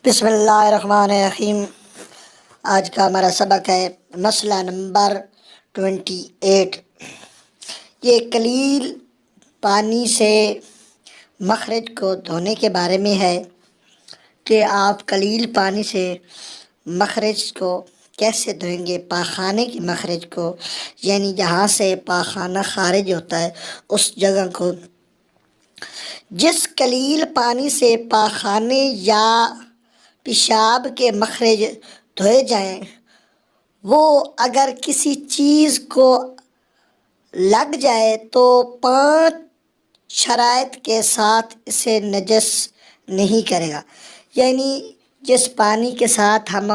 بسم اللہ الرحمن الرحیم۔ آج کا ہمارا سبق ہے مسئلہ نمبر 28۔ یہ قلیل پانی سے مخرج کو دھونے کے بارے میں ہے کہ آپ قلیل پانی سے مخرج کو کیسے دھوئیں گے۔ پاخانے کے مخرج کو، یعنی جہاں سے پاخانہ خارج ہوتا ہے اس جگہ کو، جس قلیل پانی سے پاخانے یا پیشاب کے مخرج دھوئے جائیں، وہ اگر کسی چیز کو لگ جائے تو 5 شرائط کے ساتھ اسے نجس نہیں کرے گا۔ یعنی جس پانی کے ساتھ ہم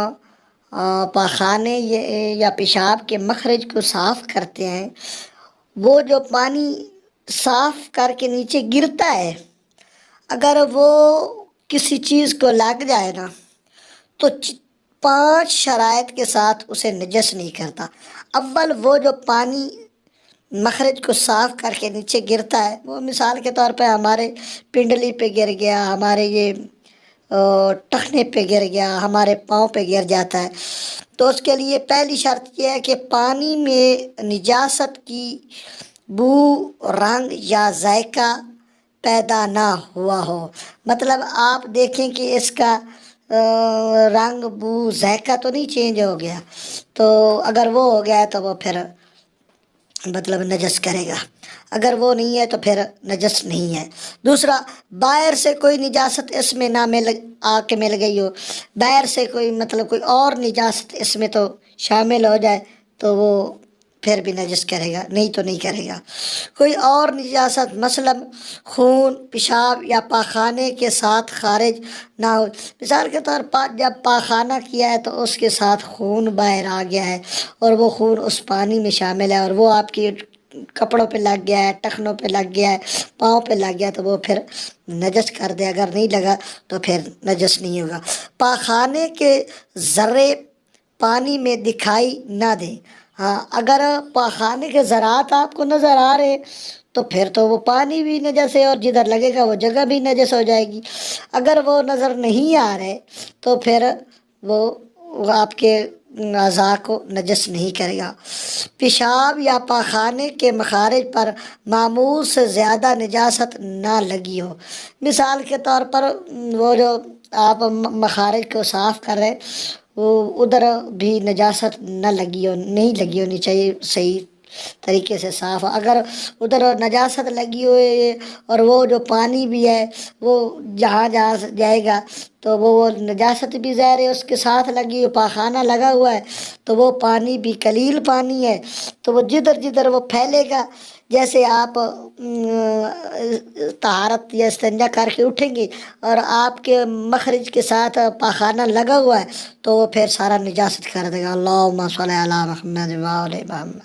پاخانے یا پیشاب کے مخرج کو صاف کرتے ہیں، وہ جو پانی صاف کر کے نیچے گرتا ہے، اگر وہ کسی چیز کو لگ جائے نا تو 5 شرائط کے ساتھ اسے نجس نہیں کرتا۔ اول، وہ جو پانی مخرج کو صاف کر کے نیچے گرتا ہے، وہ مثال کے طور پہ ہمارے پنڈلی پہ گر گیا، ہمارے یہ ٹخنے پہ گر گیا، ہمارے پاؤں پہ گر جاتا ہے، تو اس کے لیے پہلی شرط یہ ہے کہ پانی میں نجاست کی بو، رنگ یا ذائقہ پیدا نہ ہوا ہو۔ مطلب آپ دیکھیں کہ اس کا رنگ، بو، ذائقہ تو نہیں چینج ہو گیا، تو اگر وہ ہو گیا ہے تو وہ پھر مطلب نجس کرے گا، اگر وہ نہیں ہے تو پھر نجس نہیں ہے۔ دوسرا، باہر سے کوئی نجاست اس میں نہ آ کے مل گئی ہو، باہر سے کوئی مطلب کوئی اور نجاست اس میں تو شامل ہو جائے تو وہ پھر بھی نجس کرے گا، نہیں تو نہیں کرے گا۔ کوئی اور نجاست مثلاً خون، پیشاب یا پاخانے کے ساتھ خارج نہ ہو۔ مثال کے طور پر جب پاخانہ کیا ہے تو اس کے ساتھ خون باہر آ گیا ہے اور وہ خون اس پانی میں شامل ہے اور وہ آپ کے کپڑوں پہ لگ گیا ہے، ٹخنوں پہ لگ گیا ہے، پاؤں پہ لگ گیا، تو وہ پھر نجس کر دے۔ اگر نہیں لگا تو پھر نجس نہیں ہوگا۔ پاخانے کے ذرے پانی میں دکھائی نہ دیں۔ ہاں، اگر پاخانے کے ذرات آپ کو نظر آ رہے تو پھر تو وہ پانی بھی نجس ہے اور جدھر لگے گا وہ جگہ بھی نجس ہو جائے گی۔ اگر وہ نظر نہیں آ رہے تو پھر وہ آپ کے اعضاء کو نجس نہیں کرے گا۔ پیشاب یا پاخانے کے مخارج پر معمول سے زیادہ نجاست نہ لگی ہو۔ مثال کے طور پر وہ جو آپ مخارج کو صاف کر رہے وہ ادھر بھی نجاست نہ لگی ہو، نہیں لگی ہونی چاہیے، صحیح طریقے سے صاف۔ اگر ادھر نجاست لگی ہوئی اور وہ جو پانی بھی ہے وہ جہاں جائے گا تو وہ نجاست بھی ظاہر ہے اس کے ساتھ لگی ہو، پاخانہ لگا ہوا ہے تو وہ پانی بھی قلیل پانی ہے، تو وہ جدھر جدھر وہ پھیلے گا، جیسے آپ طہارت یا استنجا کر کے اٹھیں گے اور آپ کے مخرج کے ساتھ پاخانہ لگا ہوا ہے تو وہ پھر سارا نجاست کر دے گا۔ اللہم صلی علی محمد و آل محمد۔